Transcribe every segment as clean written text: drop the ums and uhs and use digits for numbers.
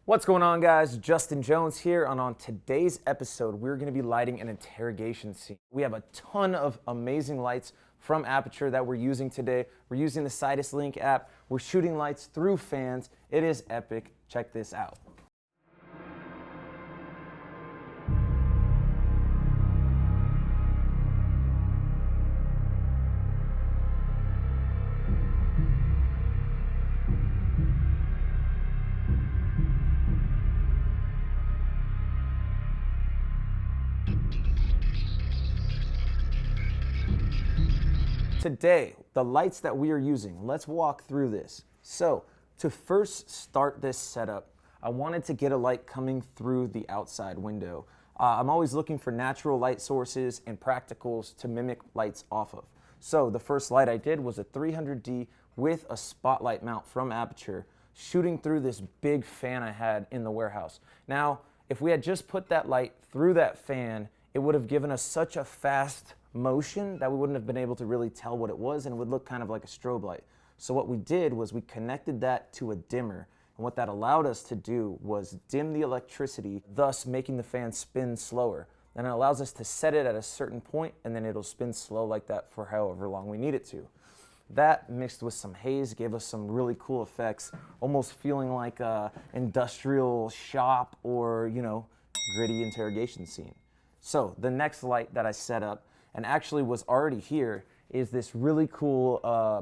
What's going on, guys? Justin Jones here, and on today's episode, we're going to be lighting an interrogation scene. We have a ton of amazing lights from Aputure that we're using today. We're using the Sidus Link app. We're shooting lights through fans. It is epic. Check this out. Today, the lights that we are using, let's walk through this. So, to first start this setup, I wanted to get a light coming through the outside window. I'm always looking for natural light sources and practicals to mimic lights off of. So, the first light I did was a 300D with a spotlight mount from Aputure, shooting through this big fan I had in the warehouse. Now, if we had just put that light through that fan, it would have given us such a fast motion that we wouldn't have been able to really tell what it was, and it would look kind of like a strobe light. So what we did was we connected that to a dimmer, and what that allowed us to do was dim the electricity, thus making the fan spin slower. And it allows us to set it at a certain point, and then it'll spin slow like that for however long we need it to. That mixed with some haze gave us some really cool effects, almost feeling like a industrial shop or, gritty interrogation scene. So the next light that I set up, and actually was already here, is this really cool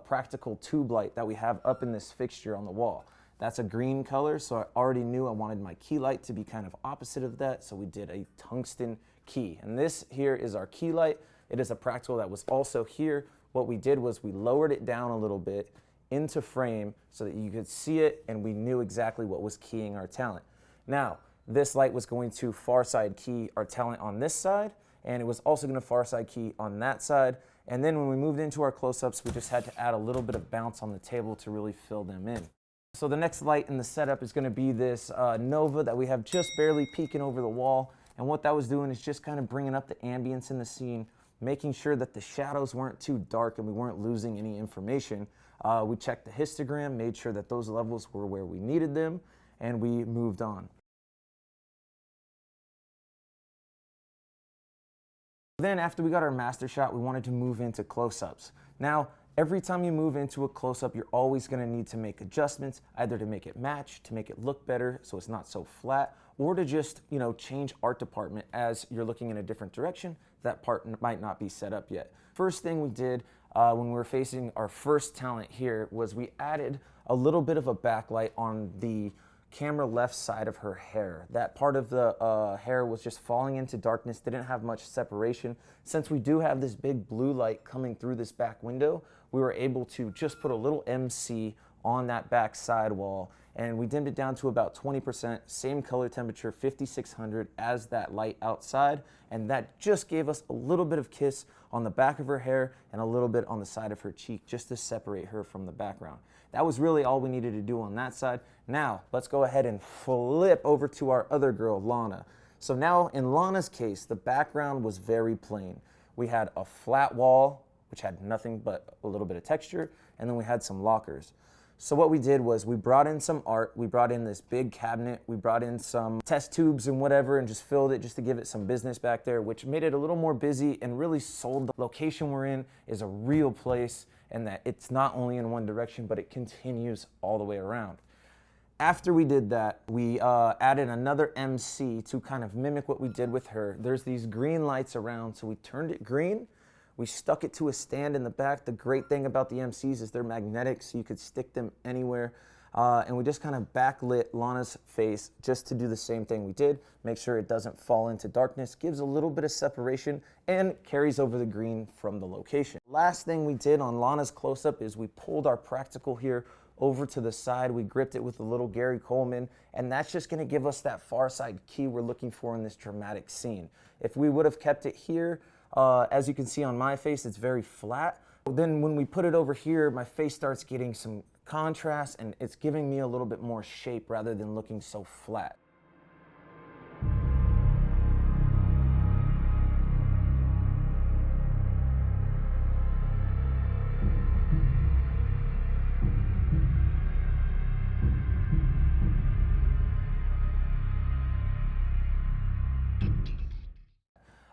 practical tube light that we have up in this fixture on the wall. That's a green color, so I already knew I wanted my key light to be kind of opposite of that, so we did a tungsten key. And this here is our key light. It is a practical that was also here. What we did was we lowered it down a little bit into frame so that you could see it and we knew exactly what was keying our talent. Now, this light was going to far side key our talent on this side, and it was also going to far side key on that side. And then when we moved into our close-ups, we just had to add a little bit of bounce on the table to really fill them in. So the next light in the setup is going to be this Nova that we have just barely peeking over the wall. And what that was doing is just kind of bringing up the ambience in the scene, making sure that the shadows weren't too dark and we weren't losing any information. We checked the histogram, made sure that those levels were where we needed them, and we moved on. Then after we got our master shot, we wanted to move into close-ups. Now, every time you move into a close-up, you're always going to need to make adjustments, either to make it match, to make it look better so it's not so flat, or to just, change art department as you're looking in a different direction. That part might not be set up yet. First thing we did when we were facing our first talent here was we added a little bit of a backlight on the camera left side of her hair. That part of the hair was just falling into darkness, didn't have much separation. Since we do have this big blue light coming through this back window, we were able to just put a little MC on that back sidewall, and we dimmed it down to about 20%, same color temperature, 5600 as that light outside, and that just gave us a little bit of kiss on the back of her hair and a little bit on the side of her cheek just to separate her from the background. That was really all we needed to do on that side. Now, let's go ahead and flip over to our other girl, Lana. So now, in Lana's case, the background was very plain. We had a flat wall, which had nothing but a little bit of texture, and then we had some lockers. So what we did was we brought in some art, we brought in this big cabinet, we brought in some test tubes and whatever, and just filled it just to give it some business back there, which made it a little more busy and really sold the location we're in is a real place, and that it's not only in one direction, but it continues all the way around. After we did that, we added another MC to kind of mimic what we did with her. There's these green lights around, so we turned it green. We stuck it to a stand in the back. The great thing about the MCs is they're magnetic, so you could stick them anywhere. And we just kind of backlit Lana's face just to do the same thing we did. Make sure it doesn't fall into darkness, gives a little bit of separation, and carries over the green from the location. Last thing we did on Lana's close-up is we pulled our practical here over to the side. We gripped it with a little Gary Coleman, and that's just gonna give us that far side key we're looking for in this dramatic scene. If we would have kept it here, as you can see on my face, it's very flat. Then when we put it over here, my face starts getting some contrast, and it's giving me a little bit more shape rather than looking so flat.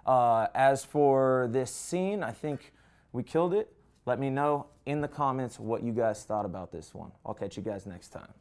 As for this scene, I think we killed it. Let me know in the comments what you guys thought about this one. I'll catch you guys next time.